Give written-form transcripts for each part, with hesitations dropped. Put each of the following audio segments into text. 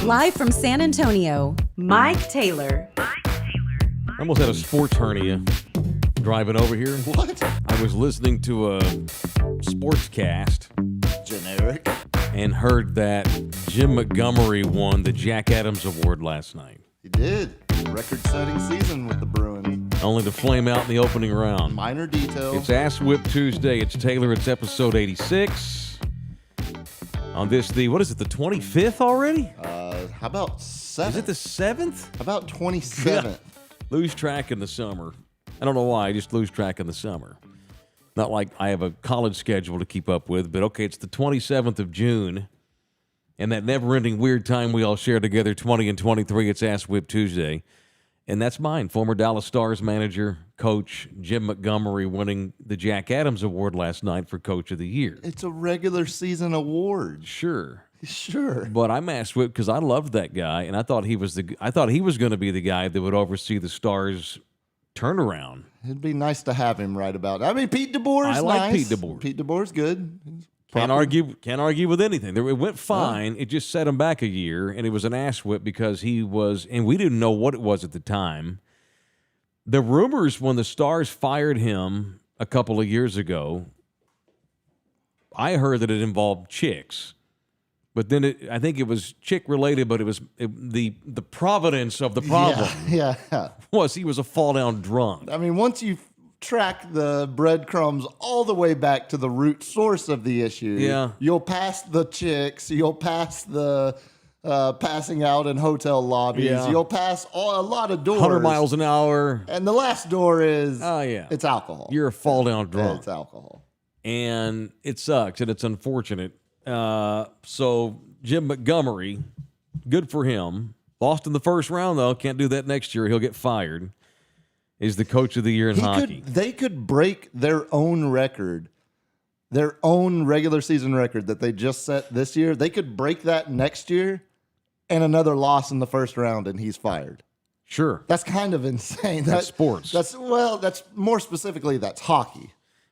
Live from San Antonio, Mike Taylor. I almost had a sports hernia driving over here. What? I was listening to a sportscast. Generic. And heard that Jim Montgomery won the Jack Adams Award last night. He did. Record-setting season with the Bruins. Only to flame out in the opening round. Minor details. It's Asswhip Tuesday. It's Taylor. It's episode 86. On this, the 25th already? How about 7th? Is it the 7th? How about 27th? Lose track in the summer. I don't know why. I just lose track in the summer. Not like I have a college schedule to keep up with, but okay, it's the 27th of June. And that never-ending weird time we all share together, 20 and 23, it's Asswhip Tuesday. And that's mine, former Dallas Stars manager, coach Jim Montgomery winning the Jack Adams Award last night for Coach of the Year. It's a regular season award. Sure. Sure. But I'm Asswhip because I loved that guy, and I thought he was going to be the guy that would oversee the Stars turnaround. It'd be nice to have him right about. I mean, Pete DeBoer's nice. I like Pete DeBoer. Pete DeBoer's good. Can't argue with anything. It went fine. It just set him back a year, and it was an asswhip because he was, and we didn't know what it was at the time. The rumors when the Stars fired him a couple of years ago, I heard that it involved chicks. But then I think it was chick-related, but it was the providence of the problem was he was a fall-down drunk. I mean, once you track the breadcrumbs all the way back to the root source of the issue, you'll pass the chicks, you'll pass the passing out in hotel lobbies, you'll pass a lot of doors. 100 miles an hour. And the last door is, it's alcohol. You're a fall-down drunk. It's alcohol. And it sucks, and it's unfortunate. So Jim Montgomery, good for him. Lost in the first round, though. Can't do that next year. He'll get fired. Is the coach of the year in hockey. They could break their own record, their own regular season record that they just set this year. They could break that next year and another loss in the first round, and he's fired. Sure. That's kind of insane. That's sports. That's more specifically, that's hockey.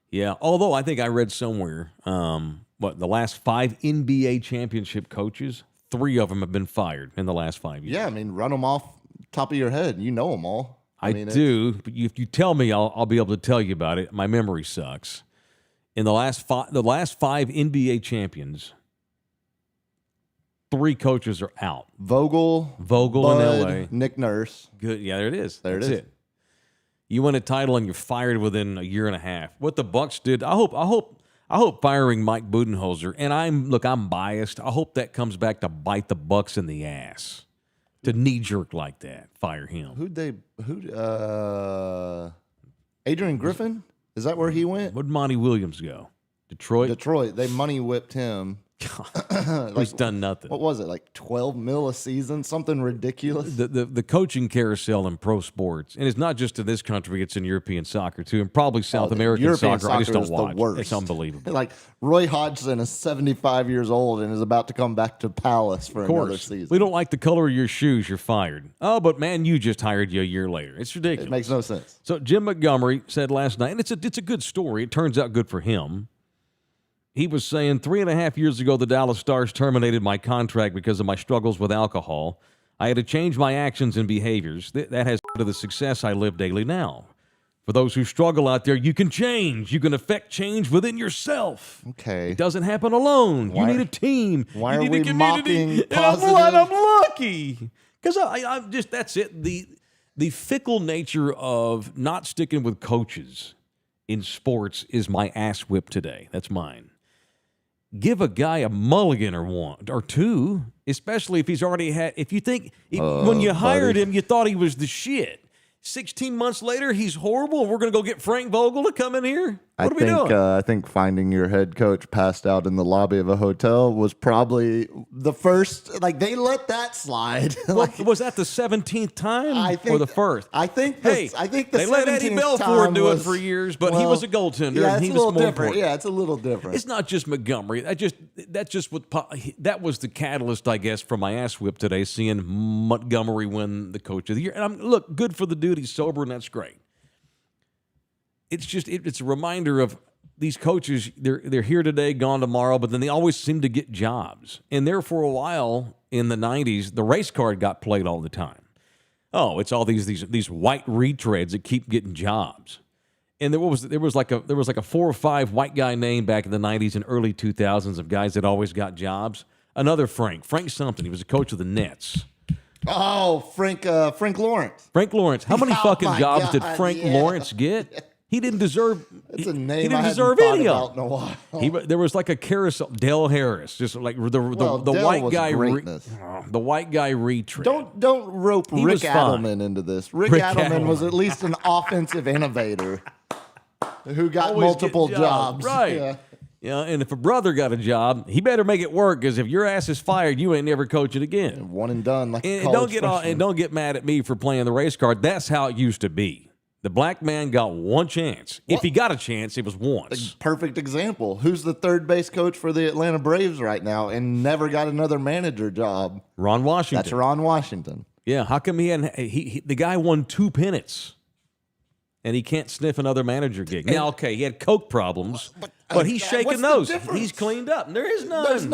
Yeah, although I think I read somewhere, the last 5 NBA championship coaches, 3 of them have been fired in the last 5 years. Yeah, I mean, run them off top of your head. You know them all. I do, but if you tell me, I'll be able to tell you about it. My memory sucks. In the last 5 NBA champions, 3 coaches are out. Vogel Bud, in L.A. Nick Nurse. Good. Yeah, there it is. That's it. You win a title and you're fired within a year and a half. What the Bucks did, I hope firing Mike Budenholzer, and I'm biased. I hope that comes back to bite the Bucks in the ass. to knee jerk like that. Fire him. Adrian Griffin? Is that where he went? Where'd Monty Williams go? Detroit. They money whipped him. He's done nothing. What was it, like 12 mil a season? Something ridiculous. The coaching carousel in pro sports, and it's not just in this country, it's in European soccer too, and probably South American European soccer. I just don't is watch. the worst. It's unbelievable. Like Roy Hodgson is 75 years old and is about to come back to Palace for another season. We don't like the color of your shoes, you're fired. Oh, but man, you just hired you a year later. It's ridiculous. It makes no sense. So Jim Montgomery said last night, and it's a good story. It turns out good for him. He was saying 3.5 years ago, the Dallas Stars terminated my contract because of my struggles with alcohol. I had to change my actions and behaviors. That has to the success I live daily now. For those who struggle out there, you can change. You can affect change within yourself. Okay. It doesn't happen alone. You need a team. Why you need are we a community. mocking positive? I'm lucky. Because I'm just, that's it. The fickle nature of not sticking with coaches in sports is my ass whip today. That's mine. Give a guy a mulligan or one or two, especially if he's already had. If you think when you hired him, you thought he was the shit. 16 months later, he's horrible. We're going to go get Frank Vogel to come in here. What are we doing? I think finding your head coach passed out in the lobby of a hotel was probably the first. Like they let that slide. Was that the 17th time or the first? I think. They let Eddie Belfour do it for years, but he was a goaltender. Yeah, and he it's a was little more different. important. Yeah, it's a little different. It's not just Montgomery. That was the catalyst, I guess, for my ass whip today. Seeing Montgomery win the Coach of the Year, and look, good for the dude. He's sober, and that's great. It's a reminder of these coaches. They're here today, gone tomorrow, but then they always seem to get jobs. And there for a while in the 90s, the race card got played all the time. Oh, it's all these white retreads that keep getting jobs. And there was like a 4 or 5 white guy name back in the 90s and early 2000s of guys that always got jobs. Another Frank something. He was a coach of the Nets. Oh, Frank Lawrence. Frank Lawrence. How many fucking jobs did God, Frank Lawrence get? He didn't deserve. That's a name he didn't I deserve hadn't any thought of about in a while. There was like a carousel. Dale Harris, just like the Dale white was guy. greatness. The white guy retread. Don't rope He Rick was fine. Adelman into this. Rick Adelman was at least an offensive innovator who got Always multiple getting jobs. jobs. Right. Yeah, and if a brother got a job, he better make it work, because if your ass is fired, you ain't never coaching again. One and done. Like And don't get mad at me for playing the race card. That's how it used to be. The black man got one chance. If he got a chance, it was once. Perfect example. Who's the third base coach for the Atlanta Braves right now and never got another manager job? Ron Washington. That's Ron Washington. Yeah, how come he hadn't? The guy won 2 pennants, and he can't sniff another manager gig. Now, okay, he had coke problems, but he's shaking those. He's cleaned up. There is none. There's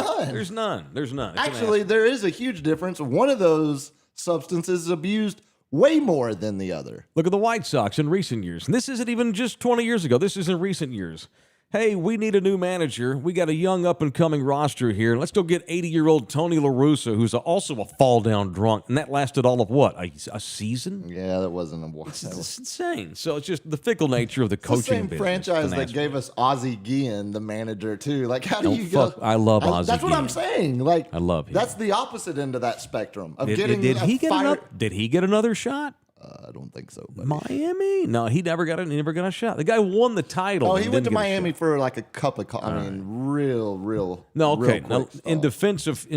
none. There's none. Actually, there is a huge difference. One of those substances is abused way more than the other. Look at the White Sox in recent years. And this isn't even just 20 years ago. This is in recent years. Hey, we need a new manager. We got a young up-and-coming roster here. Let's go get 80-year-old Tony La Russa, who's also a fall-down drunk. And that lasted all of what, a season? Yeah, that wasn't a while. It's insane. So it's just the fickle nature of the coaching same business. Franchise that gave us Ozzie Guillen, the manager, too. Like, how do you go? I love Ozzie That's what I'm Guillen. saying. Like, I love him. That's the opposite end of that spectrum of Did getting fired. Did he get another shot? I don't think so. Buddy. Miami? No, he never got a shot. The guy won the title. Oh, he went to Miami for like a cup of coffee. I mean, real. No, okay. Real Now, in defense of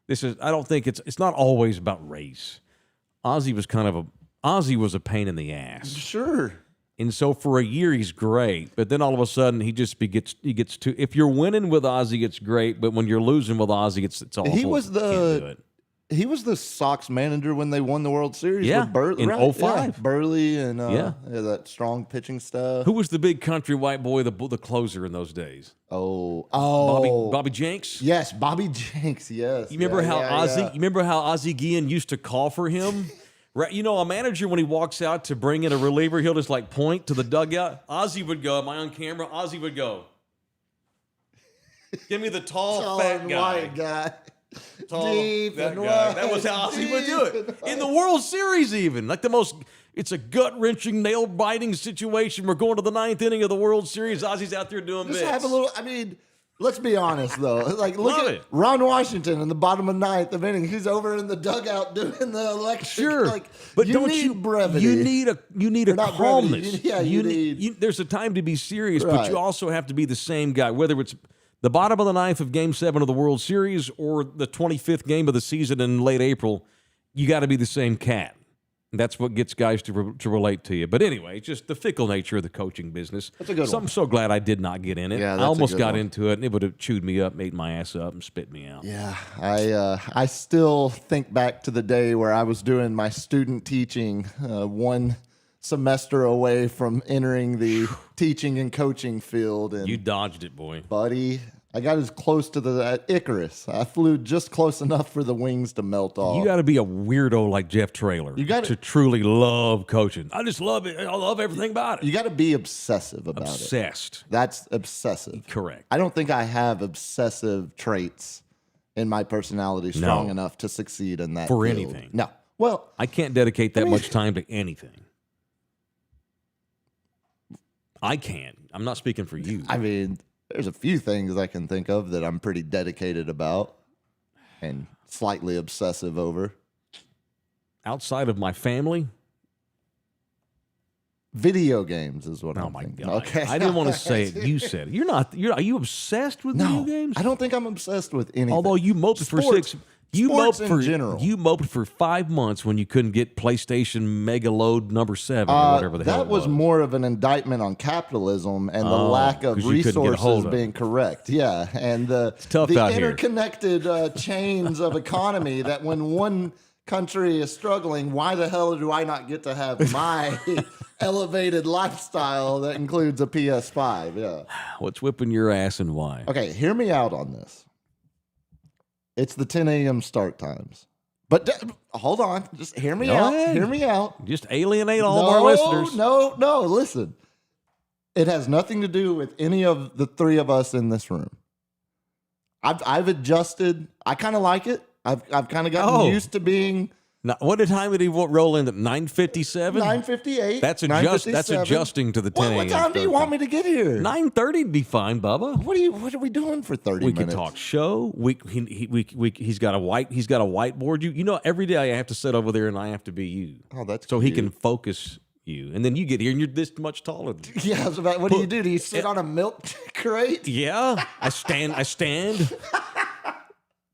this is. I don't think it's not always about race. Ozzie was a pain in the ass. Sure. And so for a year he's great, but then all of a sudden he gets too. If you're winning with Ozzie, it's great, but when you're losing with Ozzie, it's awful. He was the Sox manager when they won the World Series in with Burley. Right? 05. Yeah, Burley and that strong pitching stuff. Who was the big country white boy, the closer in those days? Bobby Jenks? Yes, Bobby Jenks, yes. You remember You remember how Ozzie Guillen used to call for him? Right, you know, a manager, when he walks out to bring in a reliever, he'll just like point to the dugout. Ozzie would go, am I on camera? Ozzie would go, give me the tall fat guy. White guy. Deep and wide. That was how Ozzie would do it. In the World Series even. Like it's a gut-wrenching, nail-biting situation. We're going to the 9th inning of the World Series. Ozzie's out there doing bits. Have a little, I mean, Let's be honest, though. Like, look Love at it. Ron Washington in the bottom of ninth of inning. He's over in the dugout doing the electric. Sure, Like, but you don't need you brevity? You need a not calmness. brevity. You need. There's a time to be serious, but Right. you also have to be the same guy, whether it's the bottom of the ninth of Game 7 of the World Series or the 25th game of the season in late April. You got to be the same cat. That's what gets guys to relate to you. But anyway, just the fickle nature of the coaching business. That's a good one. I'm so glad I did not get in it. Yeah, that's I a almost good got one. into it, and it would have chewed me up, made my ass up, and spit me out. Yeah, I still think back to the day where I was doing my student teaching, one semester away from entering the teaching and coaching field. And You dodged it, boy. buddy, I got as close to the Icarus. I flew just close enough for the wings to melt off. You got to be a weirdo like Jeff Traylor to truly love coaching. I just love it. I love everything about it. You got to be obsessive about it. Obsessed. That's obsessive. Correct. I don't think I have obsessive traits in my personality strong enough to succeed in that For field. anything. No. Well, I can't dedicate that much time to anything. I can't. I'm not speaking for you. I mean, there's a few things I can think of that I'm pretty dedicated about and slightly obsessive over. Outside of my family, Video games is what oh I'm my thinking. God. Okay. I didn't want to say it. You said it. Are you obsessed with video No, games? I don't think I'm obsessed with anything. Although you moped for Sports in general. You moped for 5 months when you couldn't get PlayStation Mega Load number 7 or whatever the hell that it was more of an indictment on capitalism and the lack of 'cause you couldn't get a hold resources of being correct. Yeah, and the tough out here. interconnected chains of economy that when one country is struggling, why the hell do I not get to have my elevated lifestyle that includes a PS5? Yeah. What's whipping your ass and why? Okay, hear me out on this. It's the 10 a.m. start times. But hold on. Just hear me Go out. ahead. Hear me out. Just alienate all of our listeners. No. Listen. It has nothing to do with any of the three of us in this room. I've adjusted. I kind of like it. I've kind of gotten used to being Now, what time did he roll in at 9:57? 9:58. That's 9:57. adjusting to the 10 a.m. What time do you want me to get here? 9:30 would be fine, Bubba. What are we doing for 30 We minutes? can talk show. He's got a whiteboard. You know, every day I have to sit over there and I have to be you. Oh, that's so he cute. can focus you. And then you get here and you're this much taller than me. Yeah, I was about, what do you do? Do you sit on a milk crate? Yeah, I stand.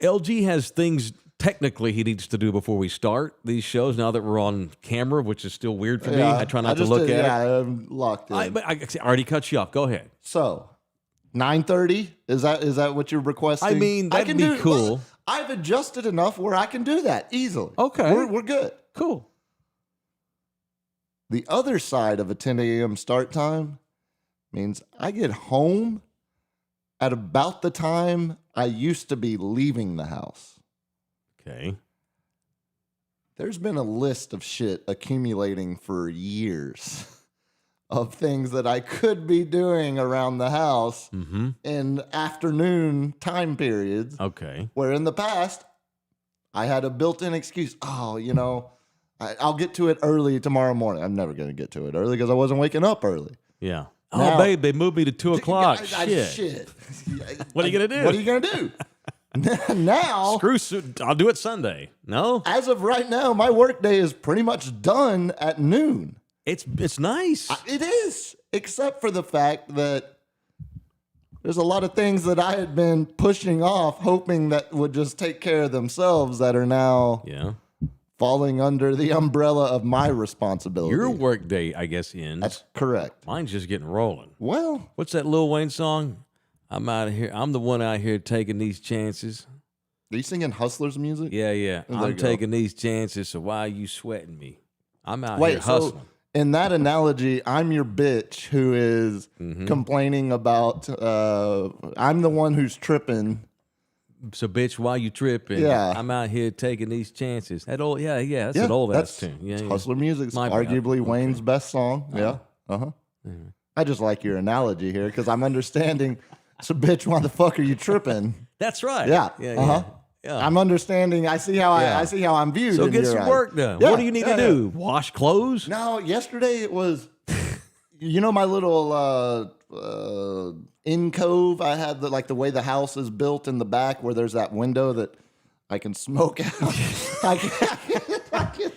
LG has things technically he needs to do before we start these shows. Now that we're on camera, which is still weird for me, I try not to look at it. Yeah, I'm locked in. But I already cut you off. Go ahead. So, 9:30 is that what you're requesting? I mean, that'd be cool. Well, I've adjusted enough where I can do that easily. Okay. we're good. Cool. The other side of a 10 a.m. start time means I get home at about the time I used to be leaving the house. Okay. There's been a list of shit accumulating for years of things that I could be doing around the house in afternoon time periods. Okay. Where in the past, I had a built-in excuse. Oh, I'll get to it early tomorrow morning. I'm never going to get to it early because I wasn't waking up early. Yeah. Now- Oh, babe, they moved me to 2 o'clock. Shit. Shit. What are you going to do? What are you going to do? Now, I'll do it Sunday. No? as of right now, my workday is pretty much done at noon. It's nice. It is, except for the fact that there's a lot of things that I had been pushing off, hoping that would just take care of themselves that are now falling under the umbrella of my responsibility. Your work day, I guess, ends. That's correct. Mine's just getting rolling. Well, What's that Lil Wayne song? I'm out of here. I'm the one out here taking these chances. are you singing Hustlers music? Yeah. There I'm you go. taking these chances, so why are you sweating me? I'm out here Wait, hustling. so in that analogy, I'm your bitch who is complaining about, I'm the one who's tripping. So, bitch, why you tripping? Yeah. I'm out here taking these chances. That old, that's an old ass tune. Yeah, it's yeah. Hustler music. It's My bad. arguably Wayne's best song. Yeah. I just like your analogy here because I'm understanding. So, bitch, why the fuck are you tripping? That's right. Yeah. Yeah. I'm understing. I see how I see how I'm viewed. So in get your some eyes. work done. Yeah, What do you need to do? Wash clothes? No, yesterday it was, my little in cove. I had the way the house is built in the back where there's that window that I can smoke out. I can,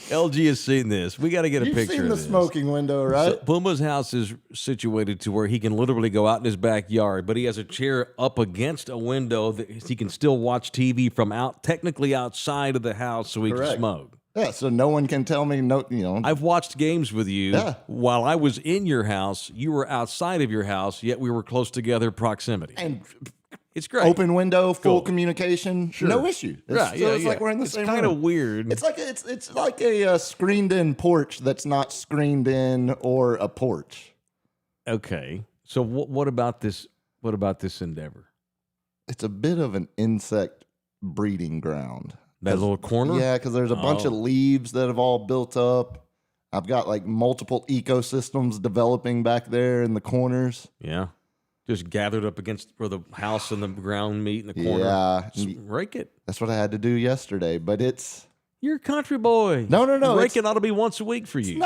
LG has seen this. We got to get a picture of this. You've seen the smoking window, right? So Puma's house is situated to where he can literally go out in his backyard, but he has a chair up against a window that he can still watch TV from technically outside of the house so he can smoke. Yeah, so no one can tell me no. I've watched games with you while I was in your house. You were outside of your house, yet we were close together proximity. And it's great. Open window, full communication, no issue. It's like we're in the same room. It's kind of weird. It's like a screened-in porch that's not screened in or a porch. Okay, so what about this? What about this endeavor? It's a bit of an insect breeding ground. That little corner? Yeah, because there's a bunch of leaves that have all built up. I've got multiple ecosystems developing back there in the corners. Yeah. Just gathered up against where the house and the ground meet in the corner. Yeah. Just rake it. That's what I had to do yesterday, but it's... You're a country boy. No. Raking ought to be once a week for you.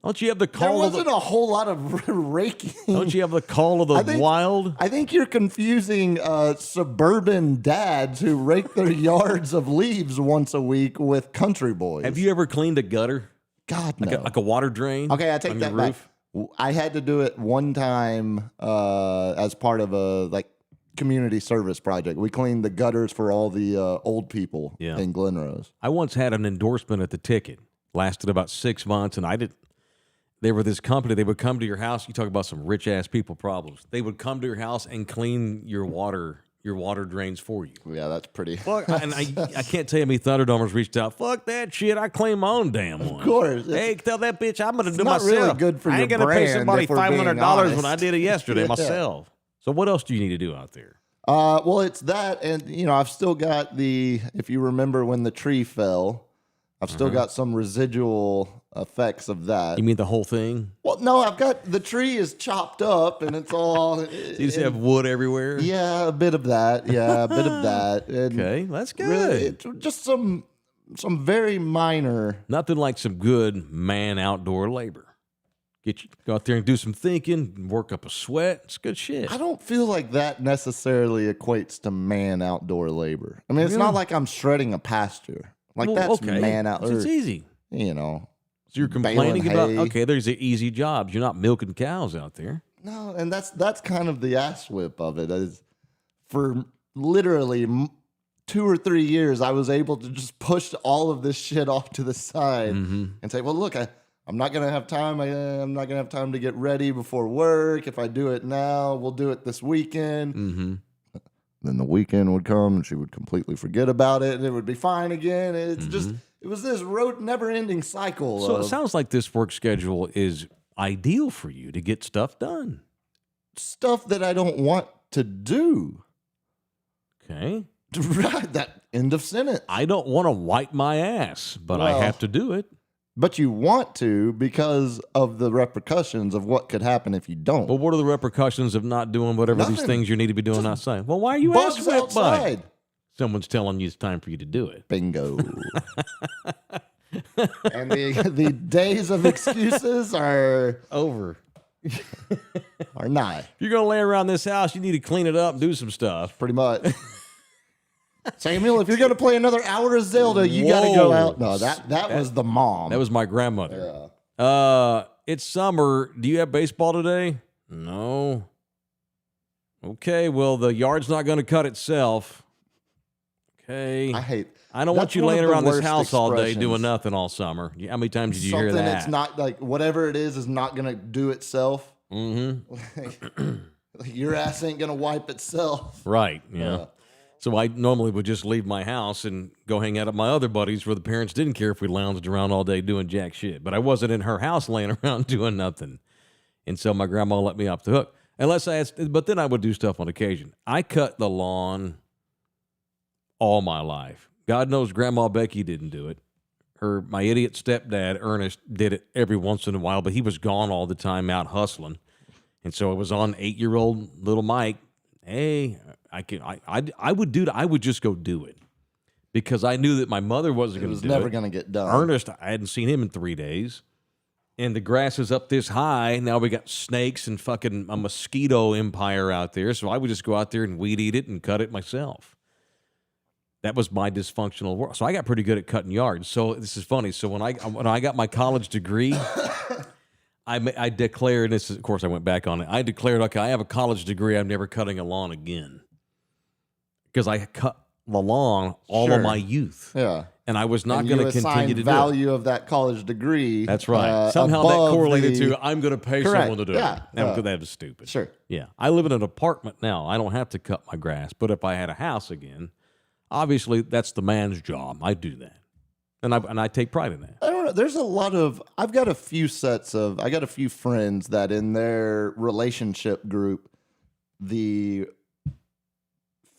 Don't you have the call There wasn't a whole lot of raking. Don't you have the call of the wild? I think you're confusing suburban dads who rake their yards of leaves once a week with country boys. Have you ever cleaned a gutter? God, no. Like a water drain? Okay, I take that back. I had to do it one time as part of a community service project. We cleaned the gutters for all the old people in Glen Rose. I once had an endorsement at the ticket. Lasted about 6 months, and they were this company. They would come to your house. You talk about some rich ass people problems. They would come to your house and clean your water drains for you. Yeah, that's pretty. Fuck, and I can't tell you how many Thunderdomers reached out. Fuck that shit. I clean my own damn one. Of course. Hey, tell that bitch I'm going to do not myself. Really good for I ain't your gonna pay brand, somebody $500 when I did it yesterday Yeah. myself. So what else do you need to do out there? Well, it's that, and I've still got if you remember when the tree fell, I've still got some residual effects of that. You mean the whole thing? Well, no, I've got the tree is chopped up and it's all. So you just have wood everywhere? Yeah, a bit of that. Yeah, a bit of that. And okay, that's good. Really, just some very minor. Nothing like some good man outdoor labor. Go out there and do some thinking, work up a sweat. It's good shit. I don't feel like that necessarily equates to man outdoor labor. I mean, it's not like I'm shredding a pasture. That's man outdoor. It's easy. So you're complaining about, there's the easy jobs. You're not milking cows out there. No, and that's kind of the asswhip of it. Is for literally 2 or 3 years, I was able to just push all of this shit off to the side and say, well, look, I'm not going to have time. I'm not going to have time to get ready before work. If I do it now, we'll do it this weekend. Mm-hmm. Then the weekend would come and she would completely forget about it and it would be fine again. It's just, it was this never-ending cycle. So it sounds like this work schedule is ideal for you to get stuff done. Stuff that I don't want to do. Okay. Right, that end of sentence. I don't want to wipe my ass, but I have to do it. But you want to because of the repercussions of what could happen if you don't. But what are the repercussions of not doing whatever these things you need to be doing outside? Well, why are you bugs asswhip outside? By? Someone's telling you it's time for you to do it. Bingo. And the days of excuses are over. Are not. If you're going to lay around this house, you need to clean it up and do some stuff. Pretty much. Samuel, if you're going to play another hour of Zelda, you got to go out. No, that was the mom. That was my grandmother. Yeah. It's summer. Do you have baseball today? No. Okay, well, the yard's not going to cut itself. Okay. I don't want you laying around this house all day doing nothing all summer. How many times did you hear that? Something that's not like whatever it is not going to do itself. Mm-hmm. Your ass ain't going to wipe itself. Right, yeah. So I normally would just leave my house and go hang out at my other buddies where the parents didn't care if we lounged around all day doing jack shit. But I wasn't in her house laying around doing nothing. And so my grandma let me off the hook. But then I would do stuff on occasion. I cut the lawn all my life. God knows Grandma Becky didn't do it. My idiot stepdad, Ernest, did it every once in a while, but he was gone all the time out hustling. And so it was on 8-year-old little Mike. Hey, I would just go do it because I knew that my mother wasn't going to do it. It was never going to get done. Ernest, I hadn't seen him in 3 days. And the grass is up this high. Now we got snakes and fucking a mosquito empire out there. So I would just go out there and weed eat it and cut it myself. That was my dysfunctional world. So I got pretty good at cutting yards. So this is funny. So when I got my college degree, I declared, this is, of course I went back on it. I declared, okay, I have a college degree. I'm never cutting a lawn again. Because I cut the lawn all of my youth. Yeah. And I was not going to continue to do it. Value of that college degree. That's right. Somehow that correlated to I'm going to pay someone to do it. That was stupid. Sure. Yeah. I live in an apartment now. I don't have to cut my grass. But if I had a house again, obviously that's the man's job. I do that. And I take pride in that. I don't know. There's a lot of, I got a few friends that in their relationship group, the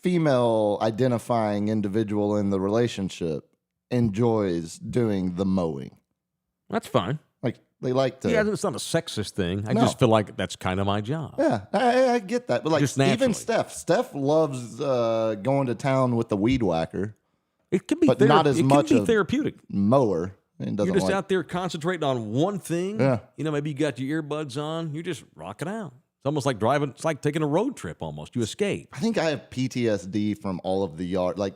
female identifying individual in the relationship enjoys doing the mowing. That's fine. Like they like to. Yeah, it's not a sexist thing. I just feel like that's kind of my job. Yeah, I get that. But like even Steph loves going to town with the weed whacker. It can be, but not as much can be therapeutic. Mower. You're just out there concentrating on one thing. Yeah. Maybe you got your earbuds on. You're just rocking out. It's almost like driving. It's like taking a road trip almost. You escape. I think I have PTSD from all of the yard. Like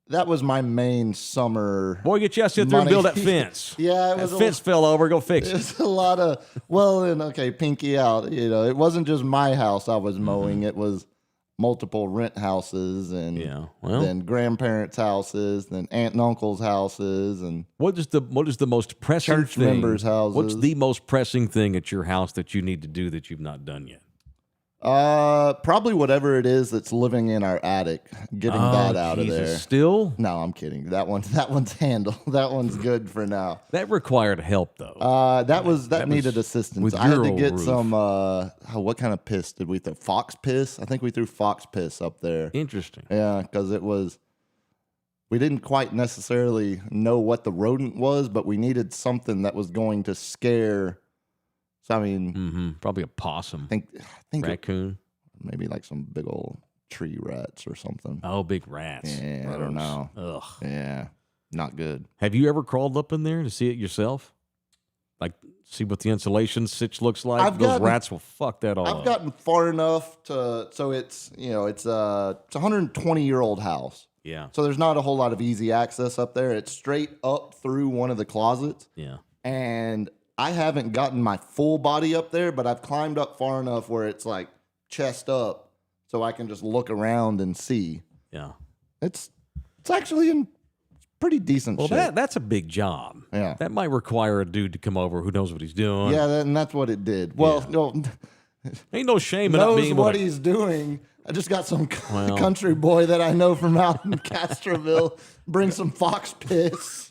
that was my main summer. Boy, get your ass out there and build that fence. Yeah, that fence fell over. Go fix it. It's a lot of pinky out. It wasn't just my house I was mowing. It was multiple rent houses and then grandparents' houses, then aunt and uncle's houses, and what is the most pressing church thing? members' houses. What's the most pressing thing at your house that you need to do that you've not done yet? Probably whatever it is that's living in our attic, getting that out of there. Still? No, I'm kidding. That one's handled. That one's good for now. That required help though. That needed assistance. I had to get some. What kind of piss did we throw? Fox piss. I think we threw fox piss up there. Interesting. Yeah, because it was. We didn't quite necessarily know what the rodent was, but we needed something that was going to scare. So, I mean, probably a possum. I think raccoon. Maybe like some big old tree rats or something. Oh, big rats. Yeah, gross. I don't know. Ugh. Yeah, not good. Have you ever crawled up in there to see it yourself? Like, see what the insulation sitch looks like? Those rats will fuck that all up. I've gotten far enough to, so it's a 120-year-old house. Yeah. So there's not a whole lot of easy access up there. It's straight up through one of the closets. Yeah. And I haven't gotten my full body up there, but I've climbed up far enough where it's like chest up so I can just look around and see. Yeah. It's actually in pretty decent shape. Well, that's a big job. Yeah. That might require a dude to come over who knows what he's doing. Yeah, and that's what it did. Well, ain't no shame in not being able what he's doing. I just got some country boy that I know from out in Castroville bring some fox piss.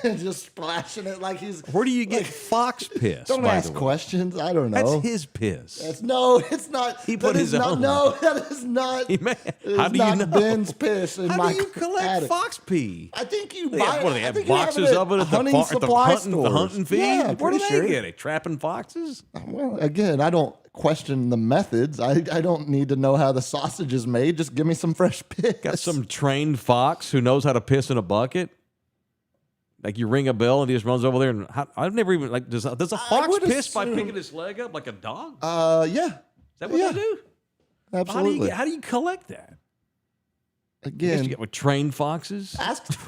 And just splashing it like he's. Where do you get fox piss? Don't ask questions. I don't know. That's his piss. It's not. He put his own. No, that is not. How do you know? Ben's piss in my. How do you collect attic. Fox pee? I think you buy. What do they have? Boxes of it at the hunting feed? Yeah, where do they get it? Trapping foxes? Well, again, I don't question the methods. I don't need to know how the sausage is made. Just give me some fresh piss. Got some trained fox who knows how to piss in a bucket. Like you ring a bell and he just runs over there and I've never even does a fox piss by picking his leg up like a dog? Yeah. Is that what they do? Absolutely. How do you collect that? Again, you get with trained foxes.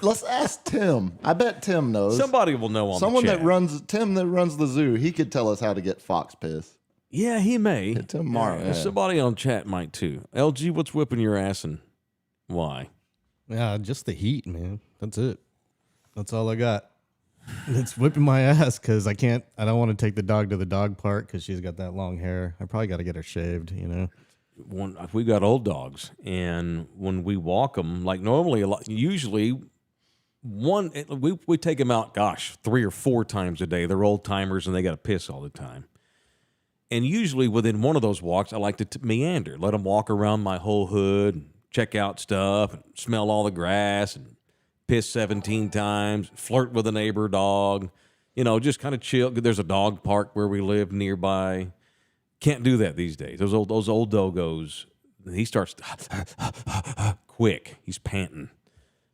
Let's ask Tim. I bet Tim knows. Somebody will know on someone the chat. that runs the zoo. He could tell us how to get fox piss. Yeah, he may. Tomorrow. Yeah. Somebody on chat might too. LG, what's whipping your ass and why? Yeah, just the heat, man. That's it. That's all I got. It's whipping my ass because I don't want to take the dog to the dog park because she's got that long hair. I probably got to get her shaved, We got old dogs, and when we walk them, like normally, usually we take them out, 3 or 4 times a day. They're old timers and they got to piss all the time. And usually within one of those walks, I like to meander, let them walk around my whole hood, and check out stuff, and smell all the grass, and piss 17 times, flirt with a neighbor dog, just kind of chill. There's a dog park where we live nearby. Can't do that these days. Those old doggos, he starts quick. He's panting.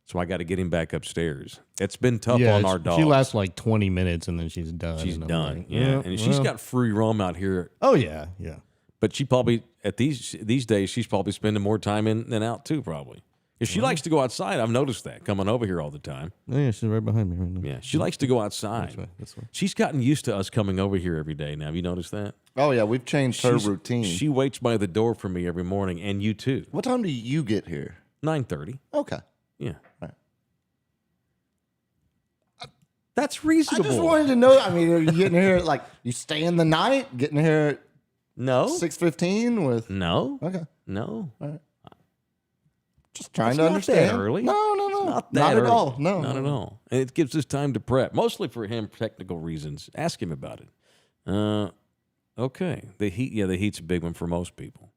So I got to get him back upstairs. It's been tough on our dog. She lasts like 20 minutes and then she's done. She's and I'm done. like, Yeah. And she's got free roam out here. Oh, yeah. Yeah. But she probably, at these days, she's probably spending more time in than out too, probably. If she likes to go outside, I've noticed that coming over here all the time. Oh, yeah, she's right behind me right now. Yeah, she likes to go outside. This way. She's gotten used to us coming over here every day now. Have you noticed that? Oh, yeah, we've changed her routine. She waits by the door for me every morning, and you too. What time do you get here? 9:30. Okay. Yeah. Right. That's I reasonable. just wanted to know. I mean, are you getting here like you stay in the night, getting here No. at 6:15 with? No. Okay. No. Just trying It's to not understand. that early. No. Not Not at early. all. No. Not at all. And it gives us time to prep, mostly for him, technical reasons. Ask him about it. Okay. The heat, the heat's a big one for most people.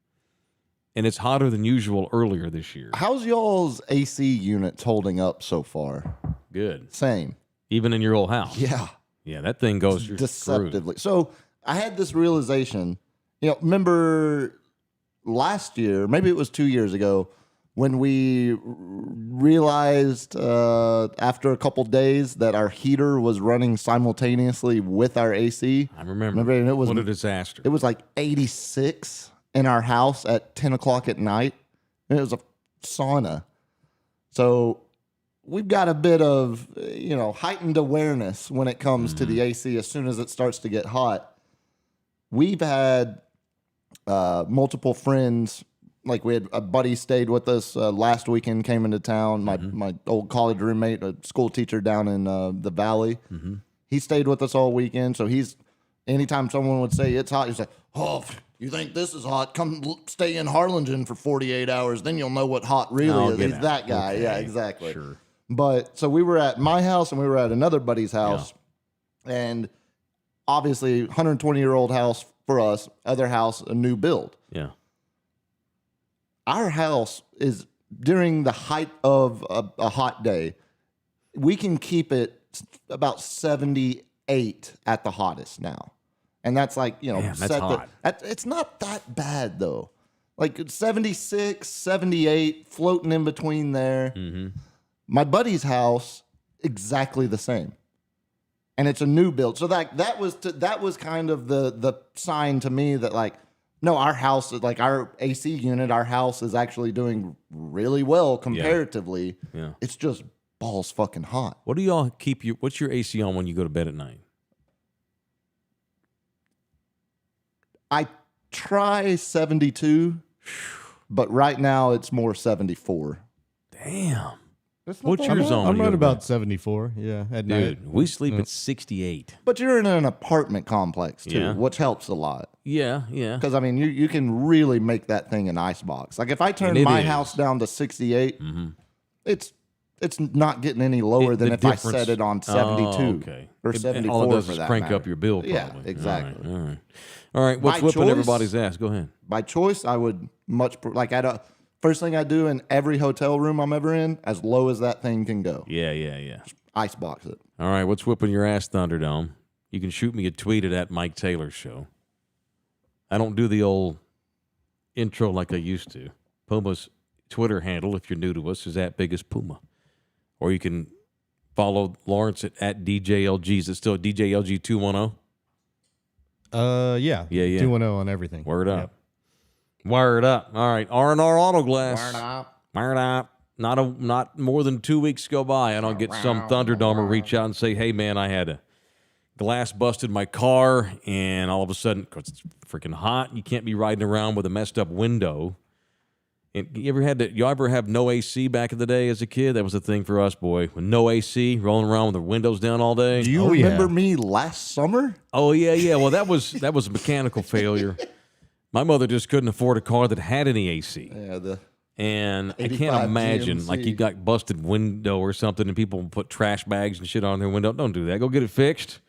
And it's hotter than usual earlier this year. How's y'all's AC units holding up so far? Good. Same. Even in your old house. Yeah. Yeah, that thing goes you're screwed. Deceptively. So I had this realization. Remember last year, maybe it was 2 years ago, when we realized after a couple days that our heater was running simultaneously with our AC. I remember. And it was what a disaster. It was like 86 in our house at 10 o'clock at night. And it was a sauna. So we've got a bit of, heightened awareness when it comes to the AC as soon as it starts to get hot. We've had multiple friends. Like we had a buddy stayed with us last weekend, came into town. My old college roommate, a school teacher down in the valley, he stayed with us all weekend. So anytime someone would say it's hot, he's like, "Oh, you think this is hot? Come stay in Harlingen for 48 hours, then you'll know what hot really is." He's that guy. Okay. Yeah, exactly. Sure. But so we were at my house and we were at another buddy's house, and obviously 120-year-old house for us, other house, a new build. Yeah. Our house is during the height of a hot day, we can keep it about 78 at the hottest now. And that's like, Man, that's hot. It's not that bad though. Like 76, 78, floating in between there. Mm-hmm. My buddy's house, exactly the same. And it's a new build. So that was kind of the sign to me that like, no, our house is like our AC unit, our house is actually doing really well comparatively. Yeah. It's just balls fucking hot. What do y'all what's your AC on when you go to bed at night? I try 72, but right now it's more 74. Damn. It's not What's that yours bad. on? when I'm you go right to about bed? 74. Yeah, at night. Dude, we sleep at 68. But you're in an apartment complex too, Yeah. which helps a lot. Yeah. Because I mean, you can really make that thing an icebox. Like if I turn And it my is. house down to 68, it's not getting any lower than The if I difference- set it on 72 Oh, okay. or And 74 all it does for is that crank matter. up your bill, probably. Yeah, exactly. All right. All right. What's By whipping choice? everybody's ass? Go ahead. By choice, I would first thing I do in every hotel room I'm ever in, as low as that thing can go, Yeah. icebox it. All right. What's whipping your ass, Thunderdome? You can shoot me a tweet at Mike Taylor Show. I don't do the old intro like I used to. Puma's Twitter handle, if you're new to us, is @BiggestPuma. Or you can follow Lawrence at DJLG. Is it still DJLG210? Yeah. Yeah. 210 on everything. Word up. Yep. Word up. All right. R&R Auto Glass. Word up. Not more than 2 weeks go by, and I'll get some Thunderdomer reach out and say, "Hey, man, I had a glass busted my car," and all of a sudden, because it's freaking hot, you can't be riding around with a messed up window. And you ever have no AC back in the day as a kid? That was a thing for us, boy. With no AC, rolling around with the windows down all day. Do you Oh, yeah. remember me last summer? Oh yeah. Well, that was a mechanical failure. My mother just couldn't afford a car that had any AC. Yeah, And I 85 can't imagine, GMC. like you got busted window or something and people put trash bags and shit on their window. Don't do that. Go get it fixed.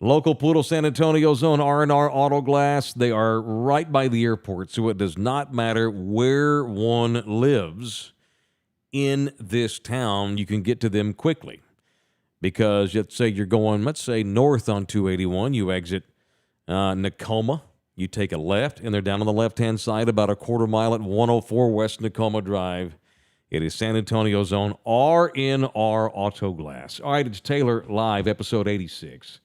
Local Poodle San Antonio's own R&R Auto Glass. They are right by the airport, so it does not matter where one lives in this town. You can get to them quickly because let's say you're going, north on 281. You exit Nakoma. You take a left, and they're down on the left-hand side about a quarter mile at 104 West Nakoma Drive It is San Antonio's own R&R Auto Glass. All right, it's Taylor Live, episode 86.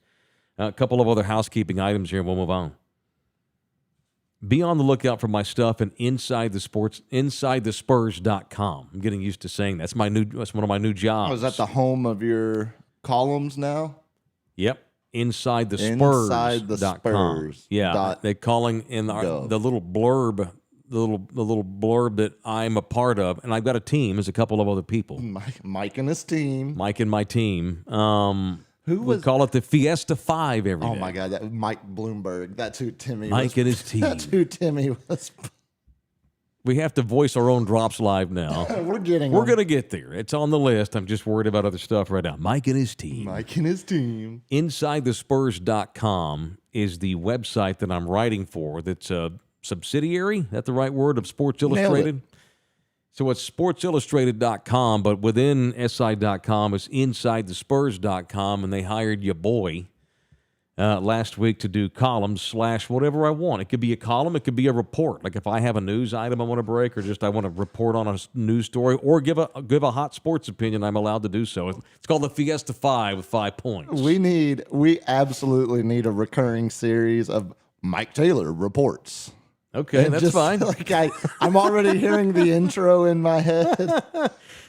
A couple of other housekeeping items here, and we'll move on. Be on the lookout for my stuff at InsideTheSpurs.com. I'm getting used to saying that's one of my new jobs. Oh, is that the home of your columns now? Yep. InsideTheSpurs.com. Spurs. Yeah, they're calling in the little blurb, the little blurb that I'm a part of, and I've got a team. There's a couple of other people. Mike and his team. Mike and my team. We call it the Fiesta 5 every day. Oh my God, that Mike Bloomberg. That's who Timmy was. Mike and his team. That's who Timmy was. We have to voice our own drops live now. We're going to get there. It's on the list. I'm just worried about other stuff right now. Mike and his team. Mike and his team. InsideTheSpurs.com is the website that I'm writing for. That's a subsidiary. Is that the right word of Sports Illustrated? So it's SportsIllustrated.com, but within SI.com is InsideTheSpurs.com, and they hired your boy last week to do columns / whatever I want. It could be a column. It could be a report. Like if I have a news item I want to break, or just I want to report on a news story, or give a hot sports opinion, I'm allowed to do so. It's called the Fiesta 5 with 5 points. We absolutely need a recurring series of Mike Taylor reports. Okay, that's fine. Like I'm already hearing the intro in my head.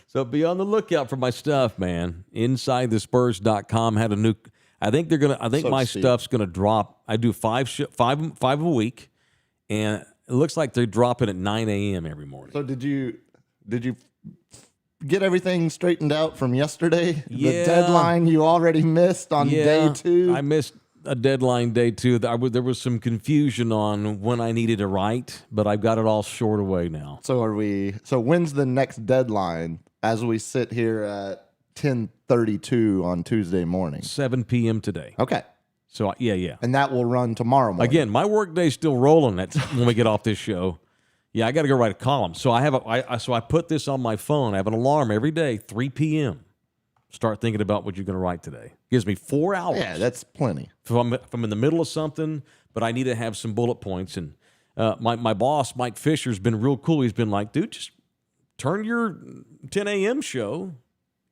So be on the lookout for my stuff, man. InsideTheSpurs.com had a new. I think my stuff's gonna drop. I do five a week, and it looks like they're dropping at 9 a.m. every morning. So did you get everything straightened out from yesterday? Yeah. The deadline you already missed on day 2. I missed a deadline day 2. There was some confusion on when I needed to write, but I've got it all shored away now. So when's the next deadline as we sit here at 10:32 on Tuesday morning? 7 p.m. today. Okay. So yeah. And that will run tomorrow morning. Again, my work day's still rolling when we get off this show. Yeah, I got to go write a column. So I put this on my phone. I have an alarm every day, 3 p.m. Start thinking about what you're going to write today. Gives me 4 hours. Yeah, that's plenty. If I'm in the middle of something, but I need to have some bullet points. And my boss, Mike Fisher, has been real cool. He's been like, dude, just turn your 10 a.m. show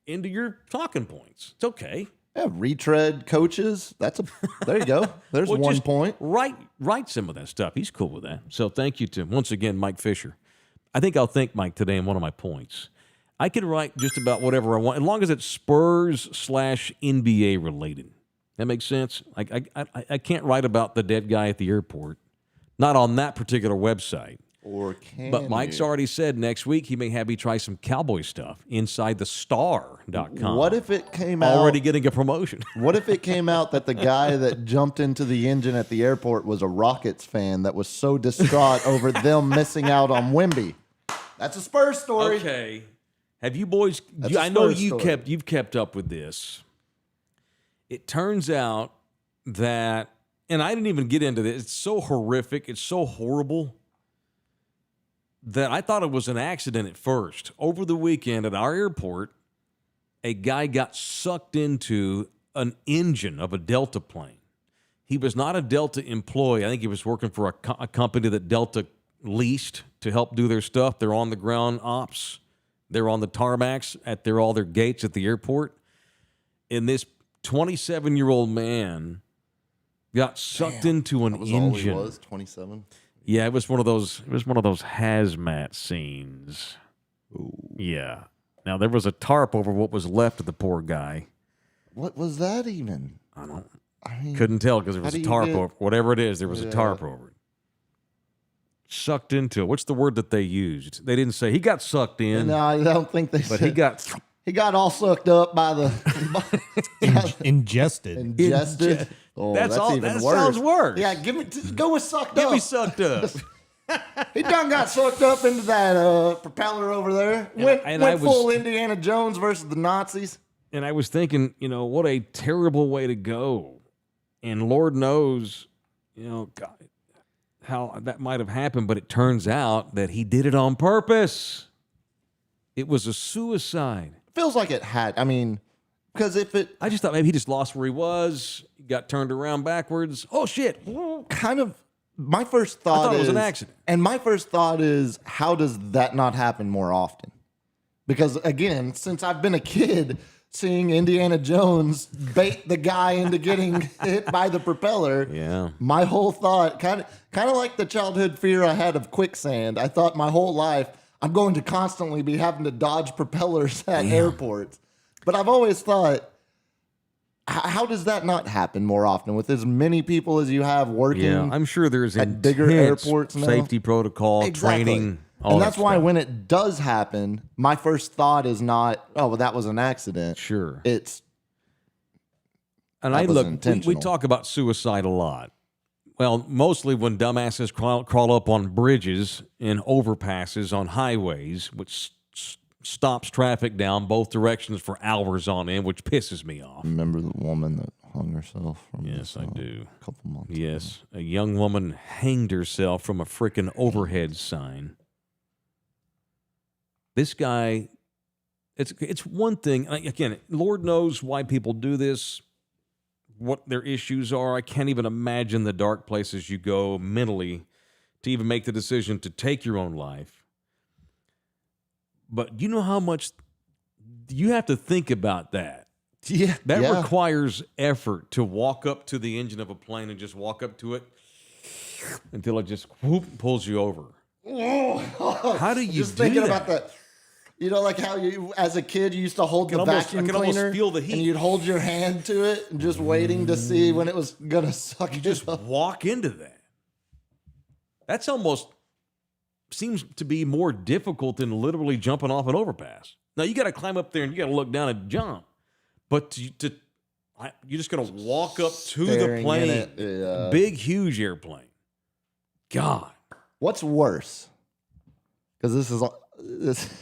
into your talking points. It's okay. Yeah, retread coaches. There you go. There's well, 1 point. Write some of that stuff. He's cool with that. So thank you to, once again, Mike Fisher. I think I'll thank Mike today in one of my points. I can write just about whatever I want, as long as it's Spurs / NBA related. That makes sense? I can't write about the dead guy at the airport. Not on that particular website. Or can But Mike's already said next week he may have me try some cowboy stuff inside the star.com. What if it came out? Already getting a promotion. What if it came out that the guy that jumped into the engine at the airport was a Rockets fan that was so distraught over them missing out on Wemby? That's a Spurs story. Okay. Have you boys? That's I know Spurs story. you've kept up with this. It turns out that, and I didn't even get into this. It's so horrific. It's so horrible that I thought it was an accident at first. Over the weekend at our airport, a guy got sucked into an engine of a Delta plane. He was not a Delta employee. I think he was working for a company that Delta leased to help do their stuff. They're on the ground ops. They're on the tarmacs at all their gates at the airport. And this 27-year-old man got sucked into an That was engine. all he was, 27. Yeah, it was one of those hazmat scenes. Ooh. Yeah. Now there was a tarp over what was left of the poor guy. What was that even? I mean, couldn't tell because there was a tarp over whatever it is. There was a tarp over it. Sucked into it. What's the word that they used? They didn't say he got sucked in. No, I don't think they but said. he got all sucked up by the Ingested. ingested. Oh, that's all. even That worse. sounds worse. Yeah, go with sucked Get up. me sucked up. He done got sucked up into that propeller over there. Went full Indiana Jones versus the Nazis. And I was thinking, what a terrible way to go. And Lord knows, God, how that might have happened, but it turns out that he did it on purpose. It was a suicide. Feels like it had. I mean, because I just thought maybe he just lost where he was, got turned around backwards. Oh, shit. Kind of, my first thought I thought it was an accident. And my first thought is, how does that not happen more often? Because again, since I've been a kid, seeing Indiana Jones bait the guy into getting hit by the propeller, my whole thought, kind of like the childhood fear I had of quicksand. I thought my whole life, I'm going to constantly be having to dodge propellers at airports. But I've always thought, how does that not happen more often with as many people as you have working? Yeah, I'm sure there's at bigger airports now. Safety protocol, training. And that's why when it does happen, my first thought is not, oh, well, that was an accident. Sure. It's we talk about suicide a lot. Well, mostly when dumbasses crawl up on bridges and overpasses on highways, which stops traffic down both directions for hours on end, which pisses me off. Remember the woman that hung herself from Yes, I do. A couple months Yes, a young woman hanged herself from a freaking overhead sign. This guy, it's one thing. Again, Lord knows why people do this, what their issues are. I can't even imagine the dark places you go mentally to even make the decision to take your own life. But you know how much you have to think about that. Yeah. That requires effort to walk up to the engine of a plane and just walk up to it until it just pulls you over. How do you just do thinking that? about that? You know, like how you, as a kid, you used to hold the vacuum cleaner, almost feel the heat, and you'd hold your hand to it, and just waiting to see when it was gonna suck. You just walk into that. That's almost seems to be more difficult than literally jumping off an overpass. Now you got to climb up there and you got to look down and jump, but you're just gonna walk up to the plane, big, huge airplane. God, what's worse? Because this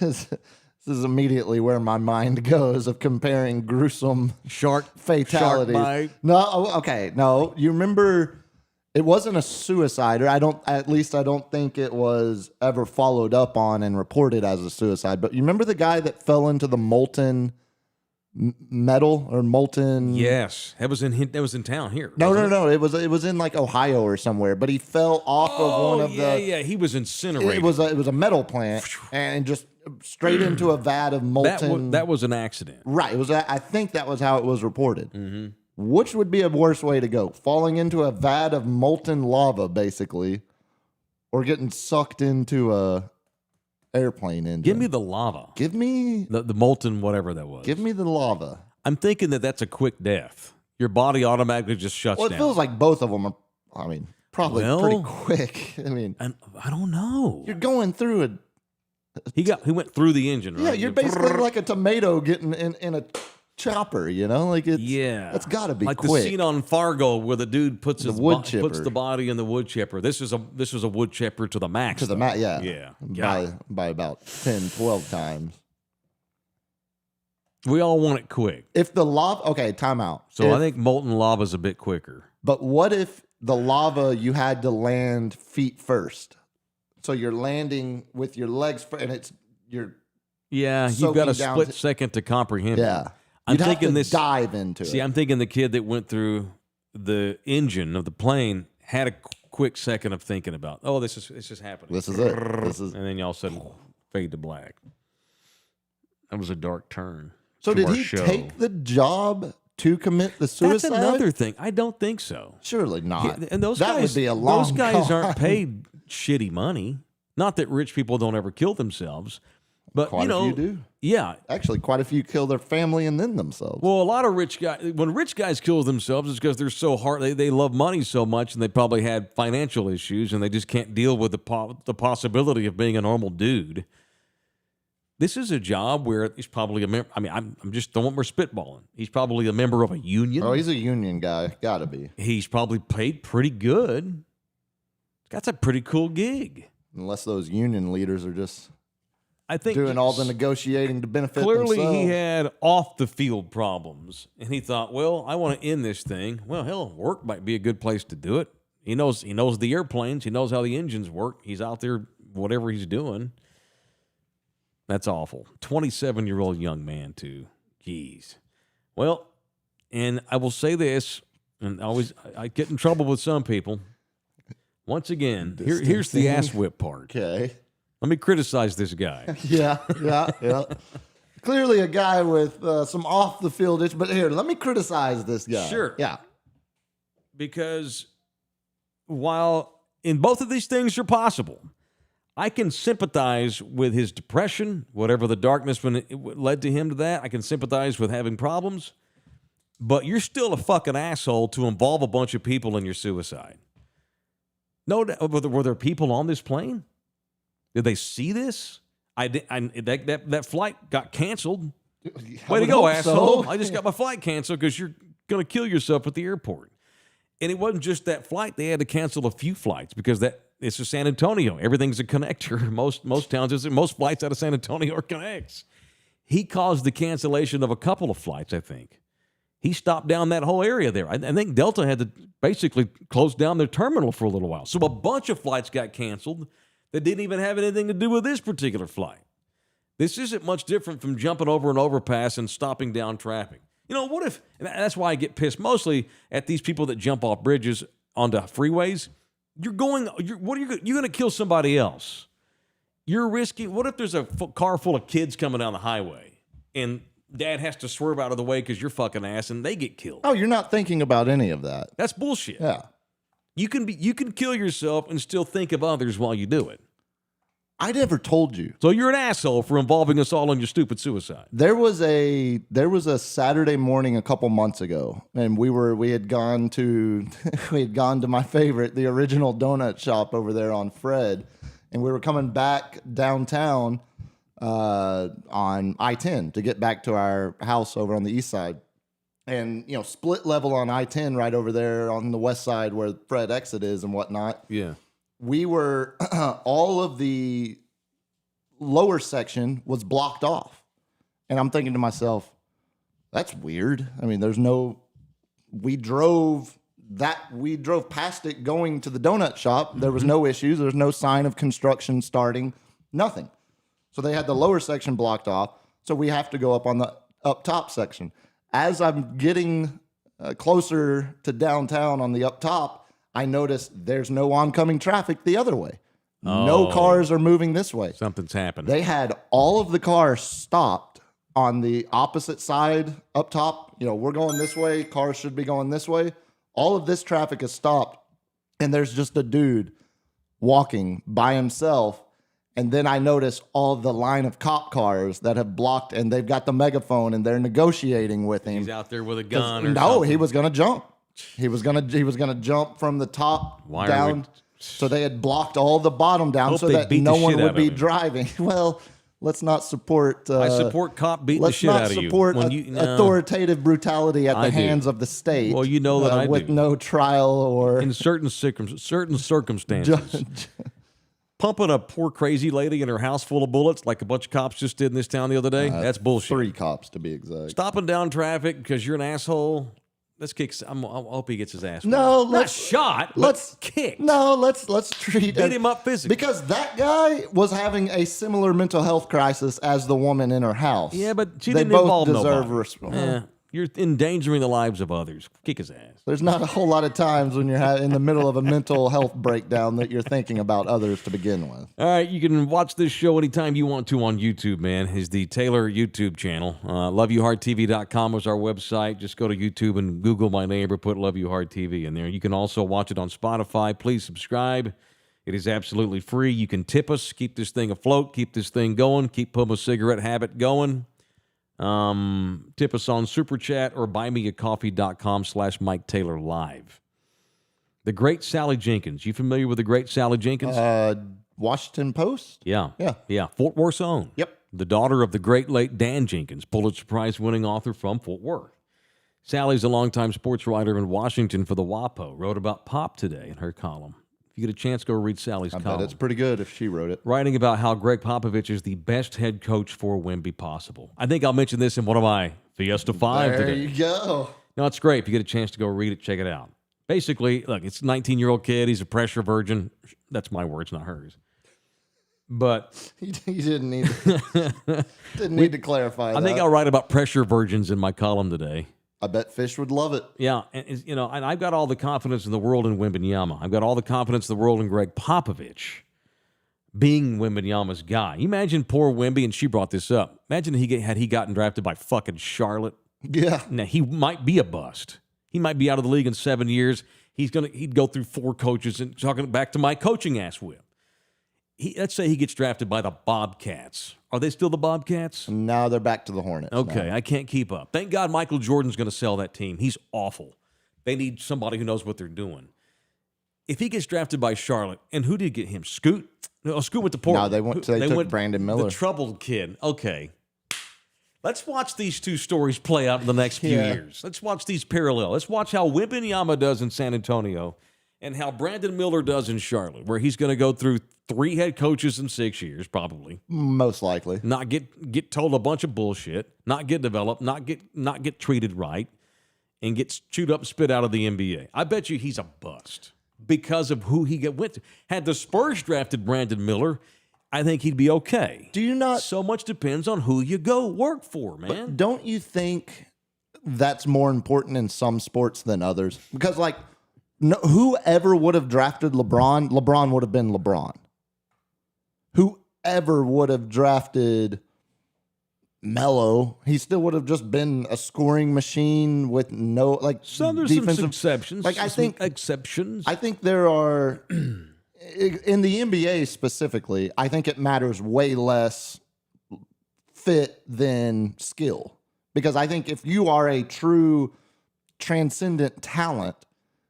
is immediately where my mind goes of comparing gruesome shark fatalities. Shark bite. No. You remember it wasn't a suicide, or I don't think it was ever followed up on and reported as a suicide. But you remember the guy that fell into the molten metal or molten? Yes, that was in town here. No. It was in like Ohio or somewhere. But he fell off of one of the. Yeah. He was incinerated. It was a metal plant and just straight into a vat of molten. That was an accident, right? It was. I think that was how it was reported. Mm-hmm. Which would be a worse way to go? Falling into a vat of molten lava, basically, or getting sucked into a airplane engine? Give me the lava. Give me the molten whatever that was. Give me the lava. I'm thinking that's a quick death. Your body automatically just shuts down. Well, it feels like both of them are, probably pretty quick. And I don't know. You're going through it. He went through the engine, right? Yeah, you're basically like a tomato getting in a chopper, like that's got to be like quick. The scene on Fargo where the dude puts the body in the wood chipper. This was a wood chipper to the max. To the max, yeah. By about 10, 12 times. We all want it quick. If the lava, time out. So I think molten lava is a bit quicker. But what if the lava you had to land feet first? So you're landing with your legs and you're you've got a split second to comprehend. Yeah. I'm thinking this dive into it. See, I'm thinking the kid that went through the engine of the plane had a quick second of thinking about, this is happening. This is it. And then all of a sudden fade to black. That was a dark turn. So did he take the job to commit the suicide? That's another thing. I don't think so. Surely not. And those guys aren't paid shitty money. Not that rich people don't ever kill themselves. But quite a few do. Yeah. Actually, quite a few kill their family and then themselves. Well, a lot of rich guys, when rich guys kill themselves, it's because they're so hard. They love money so much, and they probably had financial issues, and they just can't deal with the possibility of being a normal dude. This is a job where he's probably a member. I'm just throwing, we're spitballing. He's probably a member of a union. Oh, he's a union guy. Got to be. He's probably paid pretty good. That's a pretty cool gig. Unless those union leaders are just... I think doing all the negotiating to benefit clearly themselves. He had off the field problems, and he thought, well, I want to end this thing. Well, hell, work might be a good place to do it. He knows the airplanes. He knows how the engines work. He's out there, whatever he's doing. That's awful. 27-year-old young man too. Jeez. Well, and I will say this, and I get in trouble with some people. Once again, here's the ass whip part. Okay. Let me criticize this guy. Yeah. Clearly a guy with some off the field issues. But here, let me criticize this guy. Sure. Yeah. Because while in both of these things are possible, I can sympathize with his depression, whatever the darkness when it led to him to that. I can sympathize with having problems. But you're still a fucking asshole to involve a bunch of people in your suicide. No, were there people on this plane? Did they see this? That flight got canceled. Way to go, asshole. I just got my flight canceled because you're going to kill yourself at the airport. And it wasn't just that flight. They had to cancel a few flights because it's to San Antonio. Everything's a connector. Most towns, most flights out of San Antonio are connects. He caused the cancellation of a couple of flights, I think. He stopped down that whole area there. I think Delta had to basically close down their terminal for a little while. So a bunch of flights got canceled that didn't even have anything to do with this particular flight. This isn't much different from jumping over an overpass and stopping down traffic. You know, what if, and that's why I get pissed mostly at these people that jump off bridges onto freeways. You're going to kill somebody else. You're risking, what if there's a car full of kids coming down the highway and dad has to swerve out of the way because you're fucking ass and they get killed? Oh, you're not thinking about any of that. That's bullshit. Yeah. You can kill yourself and still think of others while you do it. I never told you. So you're an asshole for involving us all in your stupid suicide. There was a Saturday morning a couple months ago, and we had gone to my favorite, the original donut shop over there on Fred, and we were coming back downtown on I-10 to get back to our house over on the east side. And, you know, split level on I-10 right over there on the west side where Fred exit is and whatnot. Yeah. We were, all of the lower section was blocked off. And I'm thinking to myself, that's weird. I mean, we drove past it going to the donut shop. There was no issues. There was no sign of construction starting, nothing. So they had the lower section blocked off. So we have to go up on the up top section. As I'm getting closer to downtown on the up top, I noticed there's no oncoming traffic the other way. No cars are moving this way. Something's happened. They had all of the cars stopped on the opposite side up top. You know, we're going this way. Cars should be going this way. All of this traffic is stopped. And there's just a dude walking by himself. And then I notice all the line of cop cars that have blocked, and they've got the megaphone, and they're negotiating with him. He's out there with a gun. Or no, something. he was gonna jump. He was gonna jump from the top down. So they had blocked all the bottom down so that no one would be driving. Well, let's not support. I support cop beating the shit out of you. Let's not support authoritative brutality at the hands of the state. Well, you know that I with do. no trial or in certain circumstances. Pumping a poor crazy lady in her house full of bullets like a bunch of cops just did in this town the other day. That's bullshit. 3 cops to be exact. Stopping down traffic because you're an asshole. Let's kick. I hope he gets his ass. No, not shot. Let's kick. No, let's treat beat him up physically because that guy was having a similar mental health crisis as the woman in her house. Yeah, but she they didn't both involve deserve nobody. respect. Yeah, you're endangering the lives of others. Kick his ass. There's not a whole lot of times when you're in the middle of a mental health breakdown that you're thinking about others to begin with. All right, you can watch this show anytime you want to on YouTube, man. It's the Taylor YouTube channel. loveyouhardtv.com is our website. Just go to YouTube and Google my name or put Love You Hard TV in there. You can also watch it on Spotify. Please subscribe. It is absolutely free. You can tip us, keep this thing afloat, keep this thing going, keep Puma cigarette habit going. Tip us on Super Chat or buymeacoffee.com/Mike Taylor Live. The great Sally Jenkins. You familiar with the great Sally Jenkins? Washington Post? Yeah. Fort Worth's own. Yep. The daughter of the great late Dan Jenkins, Pulitzer Prize winning author from Fort Worth. Sally's a longtime sports writer in Washington for the WAPO. Wrote about Pop today in her column. If you get a chance, go read Sally's column. I bet it's pretty good if she wrote it. Writing about how Greg Popovich is the best head coach for Wemby possible. I think I'll mention this in one of my Fiesta 5 there today. You go. No, it's great. If you get a chance to go read it, check it out. Basically, look, it's a 19-year-old kid. He's a pressure virgin. That's my words, not hers. But you didn't need to clarify that. I think I'll write about pressure virgins in my column today. I bet Fish would love it. Yeah, and and I've got all the confidence in the world in Wembanyama. I've got all the confidence in the world in Greg Popovich. being Wembanyama's guy. You imagine poor Wemby, and she brought this up. Imagine had he gotten drafted by fucking Charlotte. Yeah. Now, he might be a bust. He might be out of the league in 7 years. He'd go through 4 coaches, and talking back to my coaching ass whip. Let's say he gets drafted by the Bobcats. Are they still the Bobcats? Now they're back to the Hornets. Okay, now. I can't keep up. Thank God Michael Jordan's going to sell that team. He's awful. They need somebody who knows what they're doing. If he gets drafted by Charlotte, and who did get him? Scoot? No, Scoot went to Portland. No, they took Brandon Miller. The troubled kid. Okay. Let's watch these 2 stories play out in the next few years. Let's watch these parallel. Let's watch how Wembanyama does in San Antonio and how Brandon Miller does in Charlotte, where he's going to go through 3 head coaches in 6 years, probably. Most likely. Not get told a bunch of bullshit, not get developed, not get treated right, and get chewed up and spit out of the NBA. I bet you he's a bust because of who he went to. Had the Spurs drafted Brandon Miller, I think he'd be okay. Do you not? So much depends on who you go work for, man. But don't you think that's more important in some sports than others? Because, like, whoever would have drafted LeBron would have been LeBron. Whoever would have drafted Melo, he still would have just been a scoring machine with no, like, there's defensive some exceptions. Like, I think exceptions. I think there are in the NBA specifically. I think it matters way less fit than skill, because I think if you are a true transcendent talent,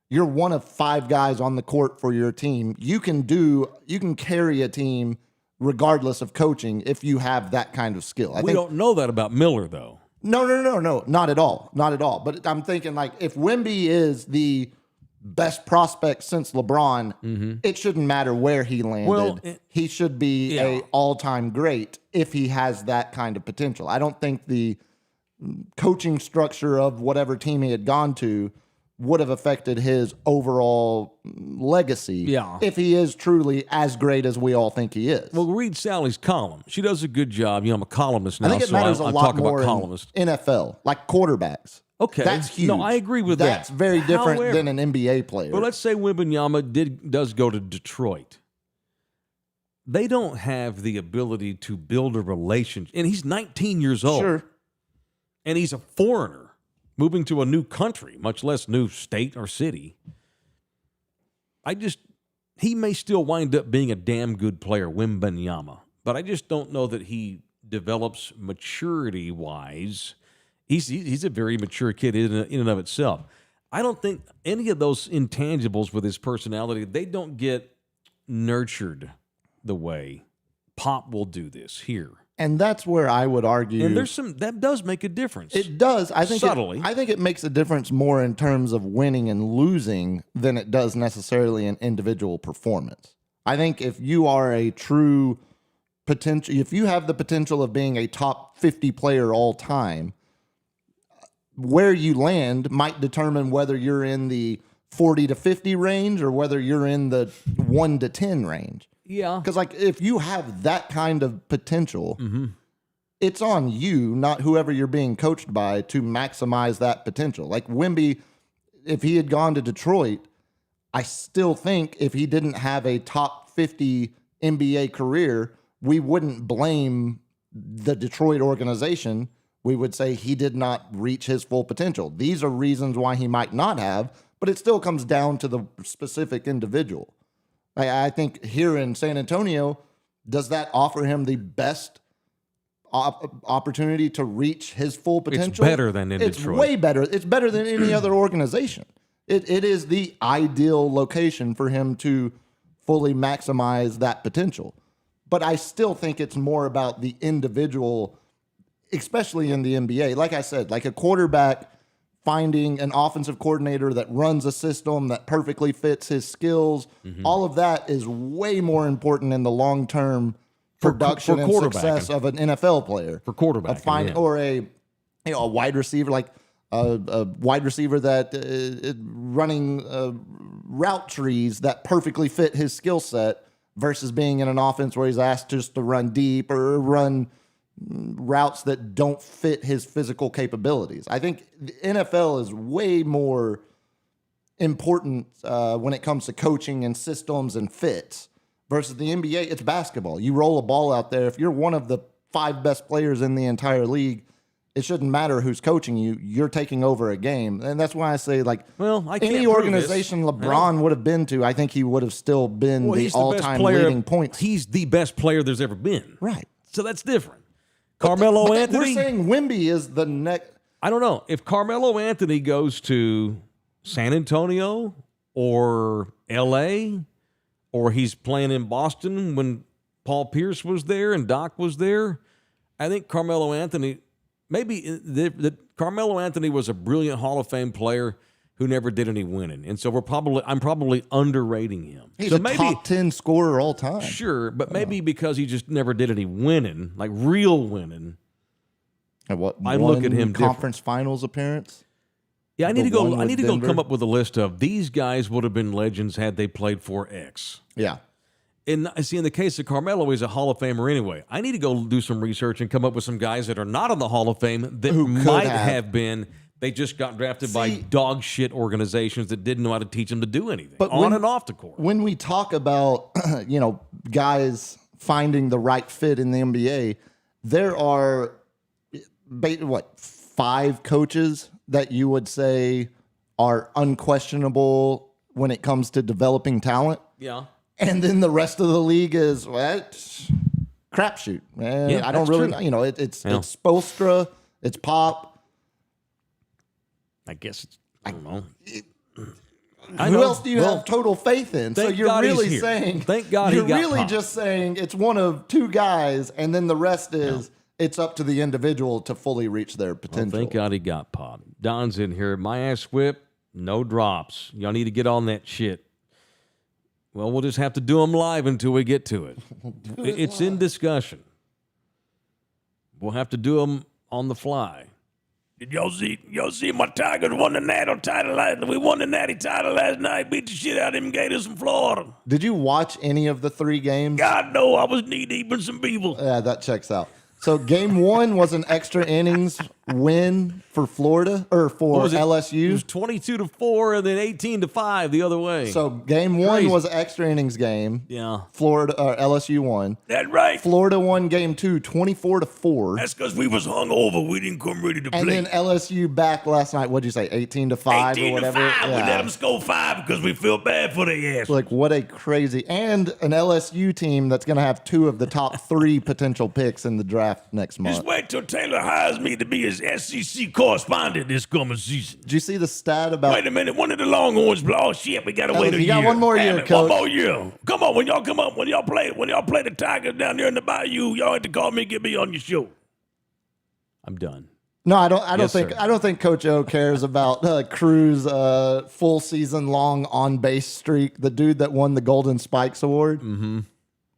you're one of 5 guys on the court for your team. You can carry a team regardless of coaching if you have that kind of skill. We don't know that about Miller, though. No, not at all. Not at all. But I'm thinking, like, if Wemby is the best prospect since LeBron, it shouldn't matter where he landed. Well, he should be a all-time great if he has that kind of potential. I don't think the coaching structure of whatever team he had gone to would have affected his overall legacy if he is truly as great as we all think he is. Well, read Sally's column. She does a good job. I'm a columnist now, I think it matters a lot more in columnists. NFL, like quarterbacks. Okay. That's huge. No, I agree with that. That's very different However, than an NBA player. But let's say Wembanyama does go to Detroit. They don't have the ability to build a relationship. And he's 19 years old. Sure. And he's a foreigner moving to a new country, much less new state or city. He may still wind up being a damn good player, Wembanyama. But I just don't know that he develops maturity-wise. He's a very mature kid in and of itself. I don't think any of those intangibles with his personality, they don't get nurtured the way Pop will do this here. And that's where I would argue. And that does make a difference. It does. I think subtly. I think it makes a difference more in terms of winning and losing than it does necessarily in individual performance. I think if you are a true potential, if you have the potential of being a top 50 player all time, where you land might determine whether you're in the 40 to 50 range or whether you're in the 1 to 10 range. Yeah. Because, like, if you have that kind of potential, it's on you, not whoever you're being coached by, to maximize that potential. Like Wemby, if he had gone to Detroit, I still think if he didn't have a top 50 NBA career, we wouldn't blame the Detroit organization. We would say he did not reach his full potential. These are reasons why he might not have, but it still comes down to the specific individual. I think here in San Antonio, does that offer him the best opportunity to reach his full potential? It's better than in Detroit. It's way better. It's better than any other organization. It is the ideal location for him to fully maximize that potential. But I still think it's more about the individual, especially in the NBA. Like I said, like a quarterback finding an offensive coordinator that runs a system that perfectly fits his skills. All of that is way more important in the long-term production and success of an NFL player. For quarterback. Or a wide receiver, like a wide receiver that running route trees that perfectly fit his skill set versus being in an offense where he's asked just to run deep or run routes that don't fit his physical capabilities. I think the NFL is way more important when it comes to coaching and systems and fits Versus the NBA, it's basketball. You roll a ball out there. If you're one of the 5 best players in the entire league, it shouldn't matter who's coaching you. You're taking over a game. And that's why I say, like, any organization LeBron would have been to, I think he would have still been the all-time leading points. He's the best player there's ever been. Right. So that's different. Carmelo Anthony. We're saying Wemby is the next. I don't know. If Carmelo Anthony goes to San Antonio or L.A., or he's playing in Boston when Paul Pierce was there and Doc was there, I think Carmelo Anthony, Carmelo Anthony was a brilliant Hall of Fame player who never did any winning. And so I'm probably underrating him. He's so a top 10 scorer all time. Sure, but maybe because he just never did any winning, like real winning. And what, I look at him conference finals appearance? Yeah, I need to go come up with a list of these guys would have been legends had they played for X. Yeah. And see, in the case of Carmelo, he's a Hall of Famer anyway. I need to go do some research and come up with some guys that are not in the Hall of Fame that might have been. They just got drafted by dog shit organizations that didn't know how to teach them to do anything, and off the court. When we talk about guys finding the right fit in the NBA, there are 5 coaches that you would say are unquestionable when it comes to developing talent. Yeah. And then the rest of the league is crapshoot. I don't really know. It's Spoelstra, it's Pop. I guess I don't know. Who else do you have total faith in? So you're really saying, thank God you're really just saying it's one of 2 guys, and then the rest is it's up to the individual to fully reach their potential. Well, thank God he got Pop. Don's in here. My ass whip, no drops. Y'all need to get on that shit. Well, we'll just have to do them live until we get to it. It's in discussion. We'll have to do them on the fly. Did y'all see my Tigers won the natty title last night? Beat the shit out of them Gators from Florida. Did you watch any of the 3 games? God, no. I was knee-deep in some people. Yeah, that checks out. So game 1 was an extra innings win for Florida or for LSU. It was 22-4 and then 18-5 the other way. So game 1 was an extra innings game. Yeah. Florida LSU won. That's right. Florida won game 2 24-4. That's because we was hungover. We didn't come ready to play. And then LSU back last night. What'd you say? 18-5 or whatever. 18-5. We let them score 5 because we feel bad for their ass. Like what a crazy and an LSU team that's going to have 2 of the top 3 potential picks in the draft next month. Just wait till Taylor hires me to be his SEC correspondent this coming season. Did you see the stat about? Wait a minute, one of the Longhorns. Oh shit, we gotta wait a year. You got one more year, Coach. One more year. Come on, when y'all play the Tigers down there in the Bayou, y'all have to call me and get me on your show. I'm done. No, I don't think Coach O cares about Cruz' full season long on base streak. The dude that won the Golden Spikes Award. Mm-hmm.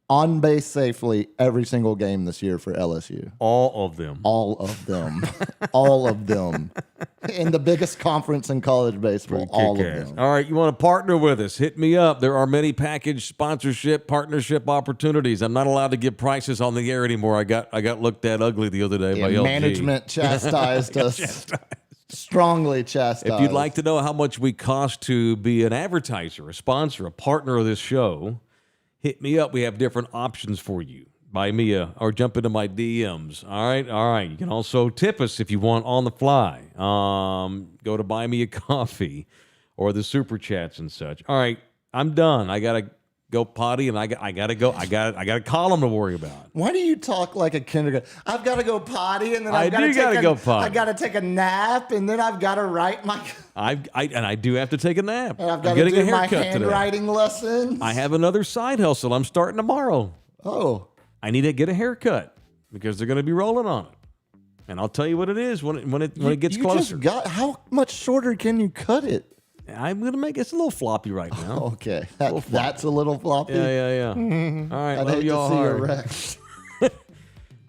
On base safely every single game this year for LSU. All of them. All of them. All of them. In the biggest conference in college baseball. All of them. All right, you want to partner with us? Hit me up. There are many package sponsorship, partnership opportunities. I'm not allowed to give prices on the air anymore. I got looked at ugly the other day by LG. Management chastised us. Strongly chastised. If you'd like to know how much we cost to be an advertiser, a sponsor, a partner of this show, hit me up. We have different options for you. Buy me or jump into my DMs. All right. You can also tip us if you want on the fly. Go to Buy Me a Coffee or the Super Chats and such. All right, I'm done. I gotta go potty and I gotta go. I got a column to worry about. Why do you talk like a kindergarten? I've got to go potty and then I got to take a nap and then I've got to write my. I do have to take a nap. And I've got to do my handwriting lessons. I have another side hustle. I'm starting tomorrow. Oh. I need to get a haircut because they're going to be rolling on it. And I'll tell you what it is when it gets closer. How much shorter can you cut it? I'm going to make it's a little floppy right now. Okay. That's a little floppy? Yeah. All right. I'd love hate y'all to see hard. a wreck.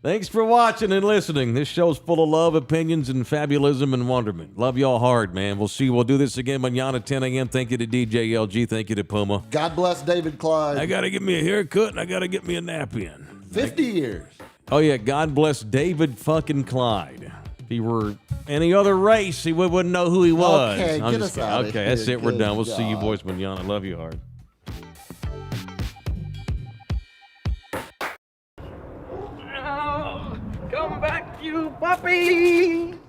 Thanks for watching and listening. This show's full of love, opinions, and fabulism and wonderment. Love y'all hard, man. We'll do this again manana 10 a.m. Thank you to DJ LG. Thank you to Puma. God bless David Clyde. I got to get me a haircut and I got to get me a nap in. 50 years. Oh, yeah. God bless David fucking Clyde. If he were any other race, we wouldn't know who he was. Okay, get us out of Okay, here. that's it. We're Good done. We'll see you God. boys manana. Love you hard. you, puppy.